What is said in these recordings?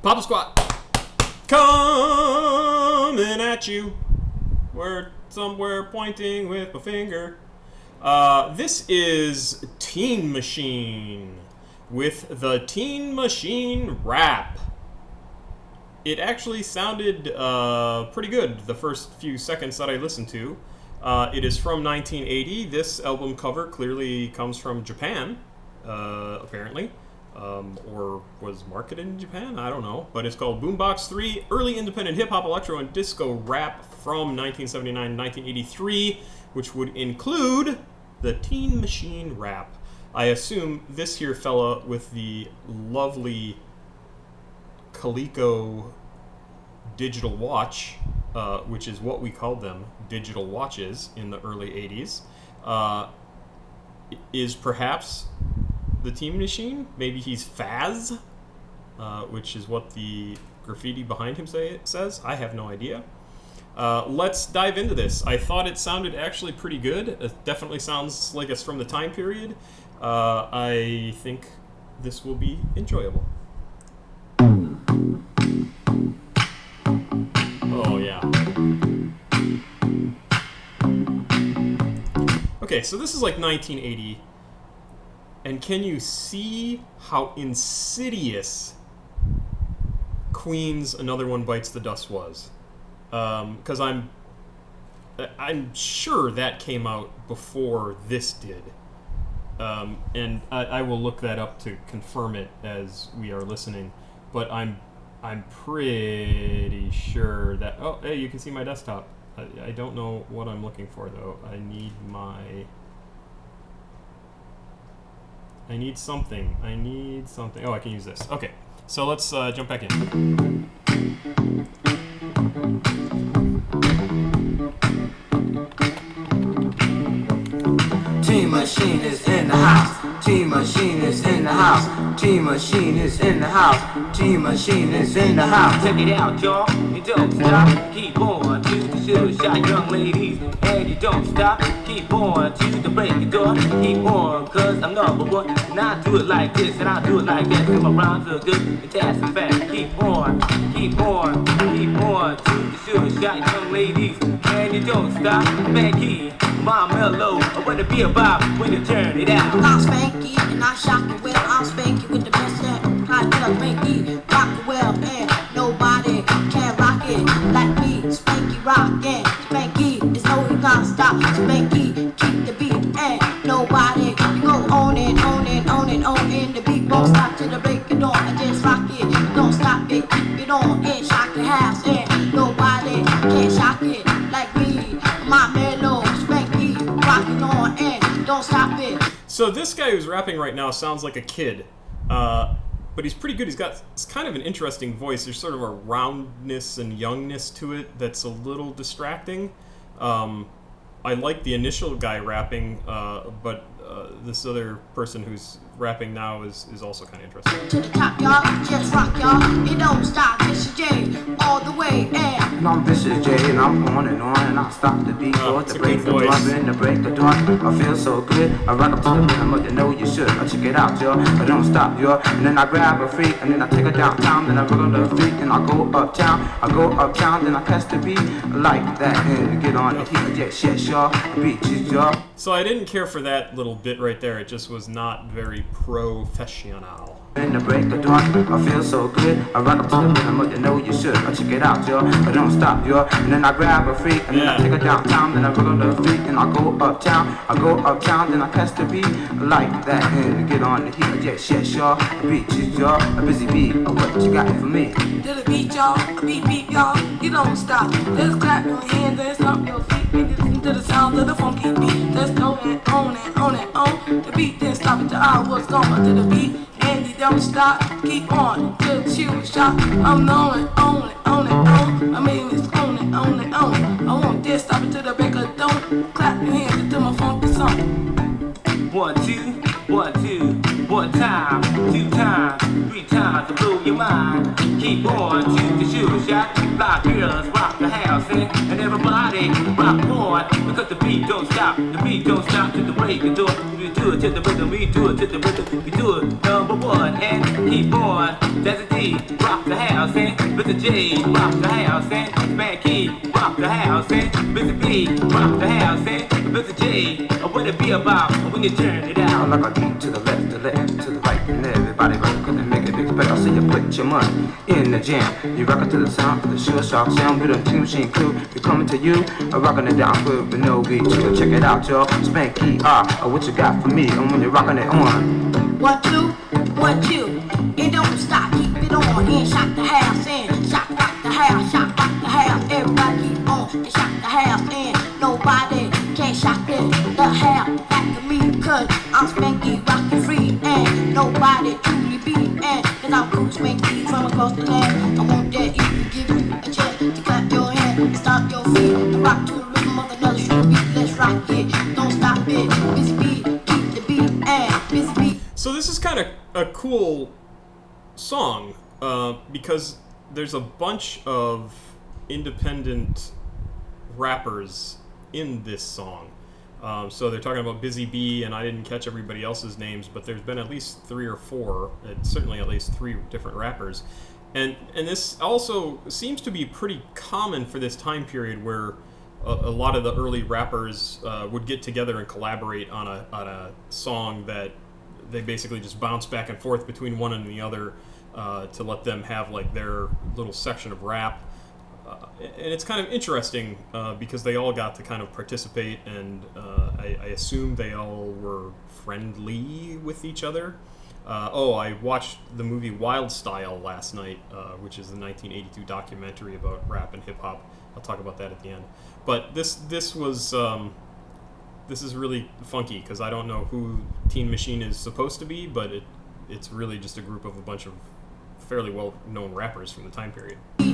Papa Squat coming at you. We're somewhere pointing with my finger. This is Teen Machine with the Teen Machine Rap. It actually sounded pretty good the first few seconds that I listened to. It is from 1980. This album cover clearly comes from Japan, apparently. Or was marketed in Japan? I don't know. But it's called Boombox 3, Early Independent Hip Hop, Electro, and Disco Rap from 1979 and 1983, which would include the Teen Machine Rap. I assume this here fella with the lovely Coleco digital watch, which is what we called them, digital watches, in the early 80s, is perhaps the Teen Machine. Maybe he's Faz, which is what the graffiti behind him says. I have no idea. Let's dive into this. I thought it sounded actually pretty good. It definitely sounds like it's from the time period. I think this will be enjoyable. Oh, yeah. Okay, so this is like 1980. And can you see how insidious Queen's Another One Bites the Dust was? Because I'm sure that came out before this did. And I will look that up to confirm it as we are listening. But I'm pretty sure that... Oh, hey, you can see my desktop. I don't know what I'm looking for, though. I need something. Oh, I can use this. Okay, so let's jump back in. Teen Machine is in the house. Teen Machine is in the house. Teen Machine is in the house. Teen Machine is in the house. Check it out, y'all. You don't stop. Keep on. Choose to shoot shot young ladies. And you don't stop. Keep on. Choose to break the door. Keep on. Cause I'm number one. And I do it like this. And I do it like that. Cause my rhymes are good. And that's a fact. Keep on. Keep on. Keep on. Choose to shoot shot young ladies. And you don't stop. Becky. My mellow. I wanna be about when you turn it out. I'm Spanky and I shock you well. I'm Spanky with the best set. I tell Spanky, rock it well, and nobody can rock it like me. Spanky rock and Spanky is no you can't stop. Spanky keep the beat and nobody you go on and on and on and on and the beat won't stop till the break it on. I just rock it, don't stop it, keep it on and shock the house and nobody can shock it like me. My mellow Spanky rocking on and don't stop it. So this guy who's rapping right now sounds like a kid, but he's pretty good. It's kind of an interesting voice. There's sort of a roundness and youngness to it that's a little distracting. I like the initial guy rapping, but this other person who's rapping now is also kind of interesting. To the top, y'all, just rock, y'all. It don't stop. This is Jay, all the way, and I'm Vicious J and I'm on and I stop the beat for it's to a break good the door, voice. been to break the door. I feel so good. I rock up to the rhythm, but you know you should. I check it out, y'all. I don't stop, y'all. And then I grab a freak and then I take her downtown. Then I roll on the freak and I go uptown. Then I catch the beat like that and get on the heat. Yes, y'all. Beat you, y'all. So I didn't care for that little bit right there. It just was not very professional. In the break of dawn, I feel so good. I rock up to the rhythm, but you know you should. I check it out, y'all. I don't stop, y'all. And then I grab a freak, and then I take her downtown. Then I roll on the freak, and I go uptown. Then I catch the beat like that and get on the heat. Yes, y'all. Beat you, y'all. A busy beat. What you got for me? To the beat, y'all. A beat, y'all. You don't stop. Just clap your hands and stomp your feet. And listen to the sound of the funky beat. Just go and on and on and on. The beat, then stop it till I was gone. To the beat. And you don't stop, keep on, till the shoe shot. I'm on and on and on and on. I mean it's on and on and on. I won't dare stop it till the break of dawn. Clap your hands until my funky song. 1, 2, 1, 2, 1 time, 2 times, 3 times to blow your mind. Keep on, shoot the shoe shot. Fly girls rock the house and everybody rock on. Because the beat don't stop, the beat don't stop till the break of dawn. We do it to the rhythm, we do it to the rhythm, we do it number one and keep on. That's a D, rock the house. house, and Mr. J, rock the house, and Spanky, rock the house, and Mr. B, rock the house, and Mr. J, what it be about when you turn it I out? like a beat to the left, to the right, and everybody rock cause they make a big spell. So you put your money in the jam. You rock it to the sound of the sure shock sound with a Team Machine crew. We coming to you, rocking it down with no beat. So check it out, y'all. Spanky, what you got for me? And when you're rocking it on. 1, 2, 1, 2. It don't stop, keep it on. And shock the house, and shock rock the house, shock rock the house. Everybody keep on and shock the house, and nobody can shock the house back to me. Cause I'm Spanky, rockin' free, and nobody truly be. And cause I'm cool Spanky from across the land. I won't dare even give you a chance to clap your hands and stomp your feet and rock to the rhythm of another short beat. Let's rock it, don't stop it. Busy beat, keep the beat, and busy beat. So this is kind of a cool song because there's a bunch of independent rappers in this song. So they're talking about Busy Bee, and I didn't catch everybody else's names, but there's been at least 3 or 4, certainly at least 3 different rappers. And this also seems to be pretty common for this time period where a lot of the early rappers would get together and collaborate on a song that they basically just bounce back and forth between one and the other to let them have like their little section of rap. And it's kind of interesting because they all got to kind of participate, and I assume they all were friendly with each other. I watched the movie Wild Style last night, which is the 1982 documentary about rap and hip hop. I'll talk about that at the end. But this is really funky because I don't know who Teen Machine is supposed to be, but it's really just a group of a bunch of fairly well-known rappers from the time period. Hey,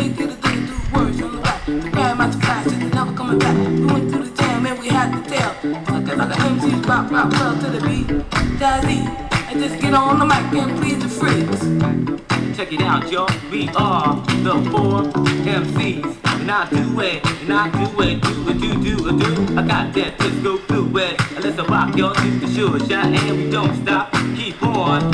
get a thing through words on the rap. The grandmaster flash, it's never coming back. We went through the jam and we had to tell. Looking like an MC, rock, well to the beat. Jazzy, and just get on the mic and please the freaks. Check it out, y'all. We are the 4 MCs. And I do it, and I do it, do. I got that, just go through it. And let's rock, y'all, do the sure shot, and we don't stop. Keep on,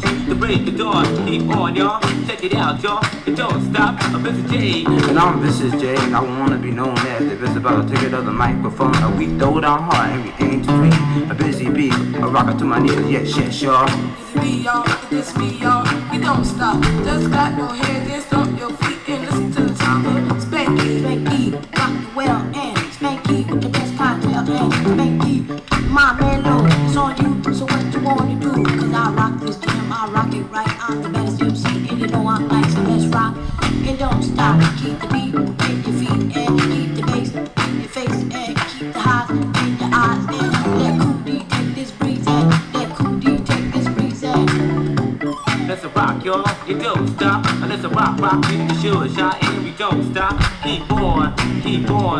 to the break of dawn. Keep on, y'all. Check it out, y'all. It don't stop. I'm Mr. J. And I'm Mrs. J, and I wanna be known as the visible ticket of the microphone. We throw down hard and we aim to dream. A busy bee, a rocker to my knees, yes, y'all. Busy bee, y'all, this me, y'all. You don't stop. Just clap your hands and stomp your feet and listen to the sound of Spanky. Spanky, rock the well, and Spanky with the best cocktail, and Spanky, my mellow, it's on you, so what you wanna do? Cause I rock this jam, I rock it right, I'm the baddest MC, and you know I'm like, so let's rock, and don't stop, keep the beat in your feet, and keep the bass in your face, and keep the highs in your eyes, and let Cootie take this breeze, and let Cootie take this breeze, and Let's rock, y'all. You don't stop. Let's rock, to the sure shot, and we don't stop. Keep on,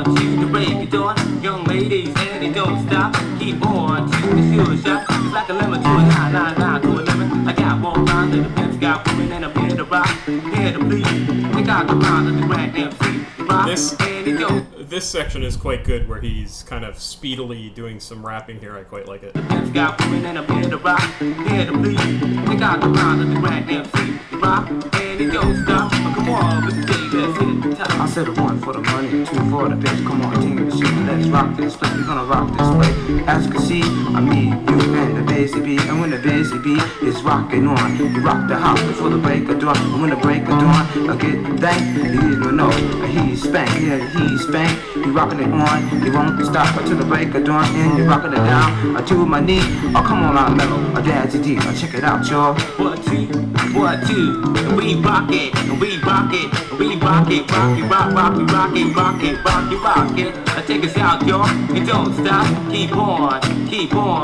to the break of dawn. Young ladies, and they don't stop. Keep on, to the sure shot. It's like a lemon to a 999 to a lemon. I got one line that the pimps got women, and I'm here to rock, here to bleed. Take out the round of the grand MC. Rock, and they don't. This section is quite good where he's kind of speedily doing some rapping here. I quite like it. Pimps got women, and I'm here to rock, here to bleed. Take out the round of the grand MC. Rock, and it don't stop. Come on, Mr. J, let's hit the top. I said 1 for the money, 2 for the bitch. Come on, Team Machine, let's rock this place. We're gonna rock this way. As you can see, I'm me, you, and the busy bee. And when the busy bee is rocking on, you rock the house before the break of dawn. And when the break of dawn, I get thank. You didn't know, he's spank, yeah, he's spank. You rocking it on, you won't stop until the break of dawn. And you rocking it down to my knee. Oh, come on, I'm mellow, a daddy D. Check it out, y'all. 1, 2, and we rock it, and we rock it, and we rock it, rock it, rock it. Take us out, y'all, and don't stop. Keep on,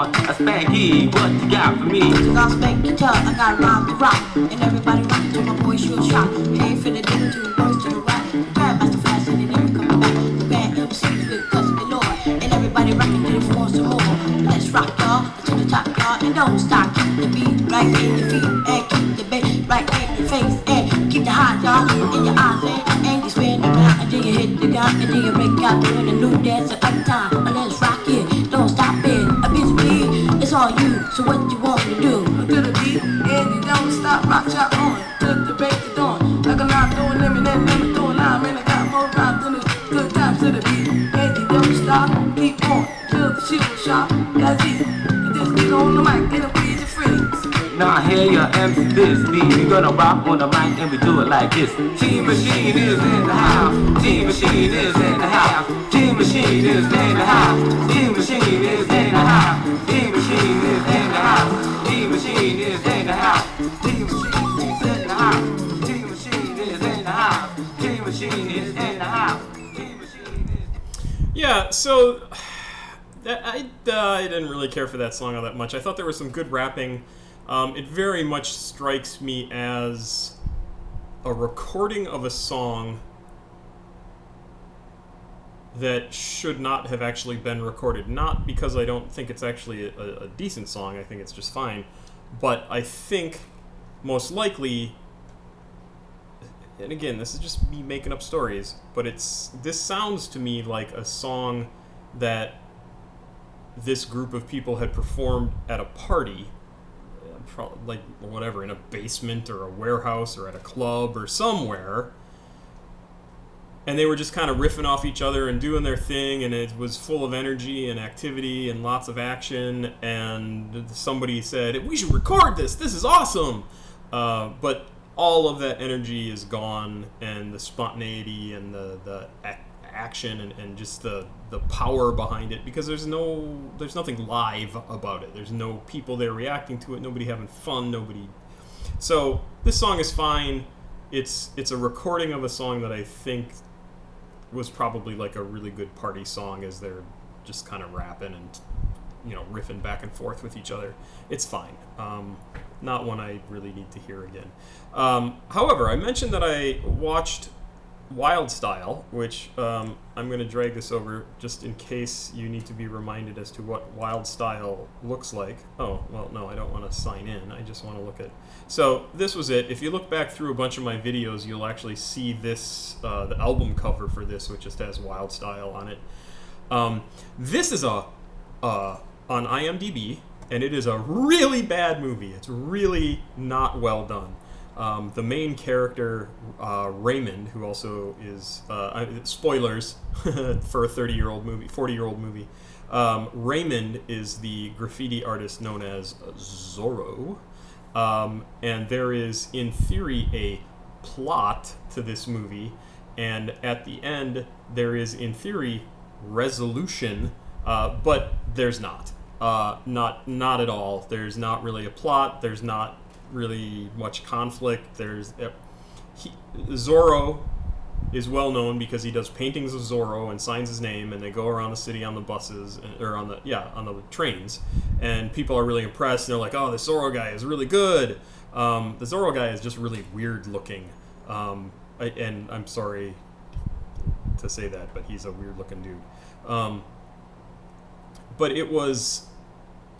a Spanky, what you got for me? cause I'll spank your tub, I got rhyme to rock, and everybody rockin' to my boy sure shot. Pay for the dinner to the boys to the right, the grandmaster flash, and they never coming back. The band MCs with cuss galore, and everybody rockin' to the floor some more. Let's rock, y'all, to the top, y'all, and don't stop. Keep the beat right in your feet, and keep the bass right in your face, and keep the high, y'all, in your eyes, and you spin around until you hit the ground, and then you break out doing a new dance at the time. Let's rock it, don't stop it. A busy bee, it's all you, so what you want me to do? To the beat and you don't stop. stop, rock, shot on. Till the break of dawn. Like a knock, throwing them and then never throwing out. Man, I got more rhymes than a good times to the beat. And you don't stop, keep on. Till the shit will shop. That's it. You just get on the mic and please your friends. Now hear your MC this beat. We gonna rock on the mic and we do it like this. Team Machine is in the house. Team Machine is in the house. Team Machine is in the house. Team Machine is in the house. Team Machine is in the house. Team Machine is in the house. Team Machine is in the house. Team Machine is in the house. Team Machine is in the house. Team Machine is. Yeah, so I didn't really care for that song all that much. I thought there was some good rapping. It very much strikes me as a recording of a song that should not have actually been recorded. Not because I don't think it's actually a decent song, I think it's just fine, but I think most likely, and again, this is just me making up stories, but this sounds to me like a song that this group of people had performed at a party, like whatever, in a basement or a warehouse or at a club or somewhere, and they were just kind of riffing off each other and doing their thing, and it was full of energy and activity and lots of action, and somebody said, we should record this is awesome, but all of that energy is gone, and the spontaneity and the action and just the power behind it, because there's nothing live about it. There's no people there reacting to it, nobody having fun, so this song is fine. It's a recording of a song that I think was probably like a really good party song, as they're just kind of rapping and riffing back and forth with each other. It's fine. Not one I really need to hear again. However, I mentioned that I watched Wild Style, which I'm going to drag this over just in case you need to be reminded as to what Wild Style looks like. Oh, well, no, I don't want to sign in. I just want to look at... So this was it. If you look back through a bunch of my videos, you'll actually see this, the album cover for this, which just has Wild Style on it. This is on IMDb, and it is a really bad movie. It's really not well done. The main character, Raymond, who also is, spoilers for a 40-year-old movie, Raymond is the graffiti artist known as Zorro, and there is, in theory, a plot to this movie, and at the end, there is, in theory, resolution, but there's not. Not at all. There's not really a plot. There's not really much conflict. Zorro is well known because he does paintings of Zorro and signs his name, and they go around the city on the buses, or on the trains, and people are really impressed, and they're like, oh, this Zorro guy is really good. The Zorro guy is just really weird looking, and I'm sorry to say that, but he's a weird looking dude. But it was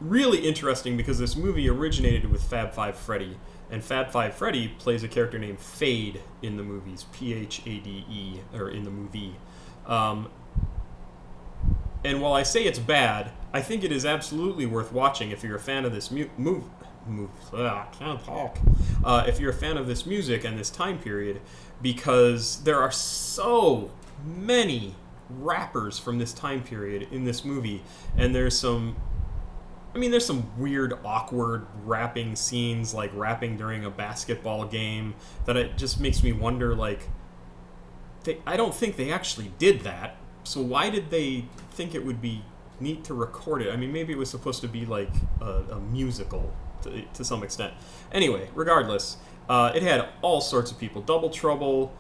really interesting because this movie originated with Fab Five Freddy, and Fab Five Freddy plays a character named Phade in the movies, Phade, or in the movie. And while I say it's bad, I think it is absolutely worth watching if you're a fan of this if you're a fan of this music and this time period, because there are so many rappers from this time period in this movie, and there's some weird, awkward rapping scenes, like rapping during a basketball game, that it just makes me wonder, like, I don't think they actually did that, so why did they think it would be neat to record it? I mean, maybe it was supposed to be like a musical to some extent. Anyway, regardless, it had all sorts of people. Double Trouble,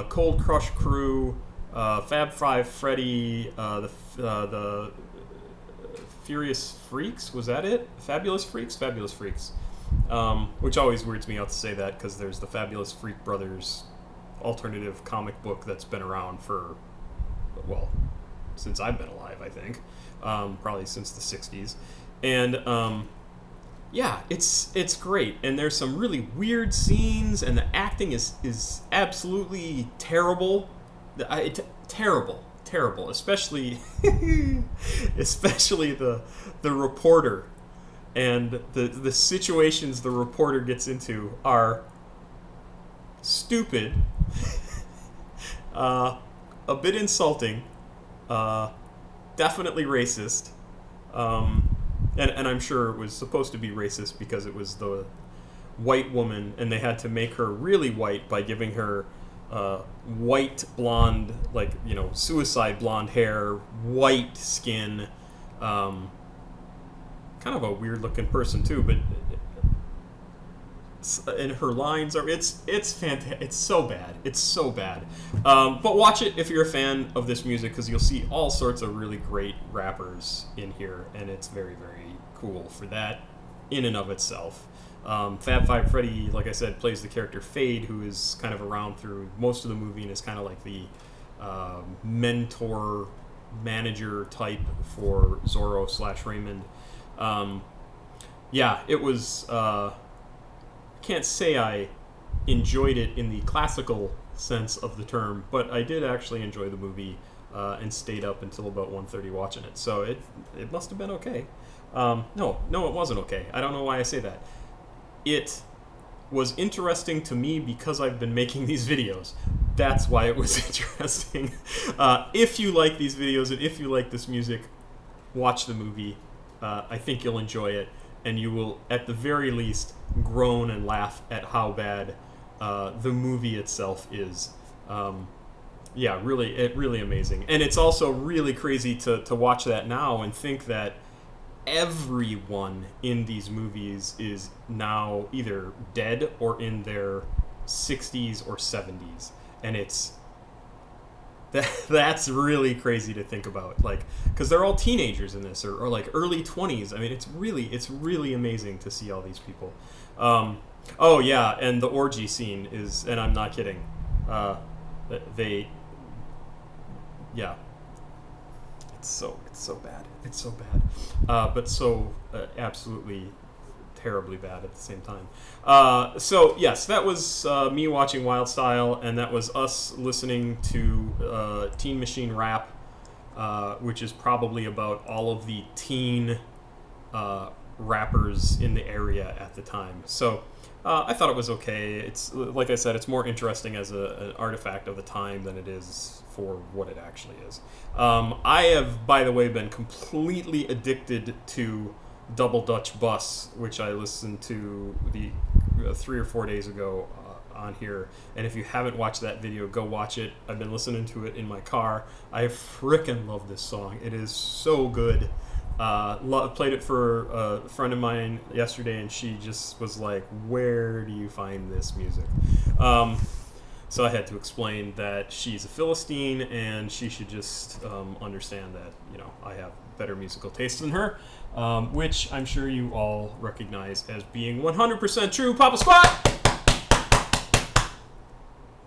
Cold Crush Crew, Fab Five Freddy, the Furious Freaks, was that it? Fabulous Freaks, which always weirds me out to say that, because there's the Fabulous Freak Brothers alternative comic book that's been around for, well, since I've been alive, I think, probably since the 60s, and yeah, it's great, and there's some really weird scenes, and the acting is absolutely terrible. Terrible, especially the reporter, and the situations the reporter gets into are stupid, a bit insulting, definitely racist, and I'm sure it was supposed to be racist because it was the white woman, and they had to make her really white by giving her white blonde, like, suicide blonde hair, white skin, kind of a weird looking person too, but and her lines are it's fantastic. It's so bad. But watch it if you're a fan of this music, because you'll see all sorts of really great rappers in here, and it's very, very cool for that in and of itself. Fab Five Freddy, like I said, plays the character Fade, who is kind of around through most of the movie and is kind of like the mentor manager type for Zorro / Raymond. Yeah, it was. Can't say I enjoyed it in the classical sense of the term, but I did actually enjoy the movie and stayed up until about 1:30 watching it. So it must have been okay. No, it wasn't okay. I don't know why I say that. It was interesting to me because I've been making these videos. That's why it was interesting. If you like these videos and if you like this music, watch the movie. I think you'll enjoy it, and you will, at the very least, groan and laugh at how bad the movie itself is. Yeah, really amazing. And it's also really crazy to watch that now and think that everyone in these movies is now either dead or in their 60s or 70s, and that's really crazy to think about, like, because they're all teenagers in this, or like early 20s. I mean, it's really amazing to see all these people. Oh yeah, and the orgy scene is, and I'm not kidding, yeah, it's so bad, but so absolutely terribly bad at the same time. So yes, that was me watching Wild Style, and that was us listening to Teen Machine Rap, which is probably about all of the teen rappers in the area at the time. So I thought it was okay. It's, like I said, it's more interesting as an artifact of the time than it is for what it actually is. I have, by the way, been completely addicted to Double Dutch Bus, which I listened to 3 or 4 days ago on here. And if you haven't watched that video, go watch it. I've been listening to it in my car. I frickin' love this song. It is so good. Played it for a friend of mine yesterday, and she just was like, "Where do you find this music?" So I had to explain that she's a Philistine, and she should just understand that, I have better musical taste than her, which I'm sure you all recognize as being 100% true. Papa Squat!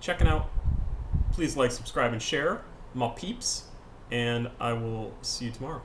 Checking out. Please like, subscribe, and share, my peeps, and I will see you tomorrow.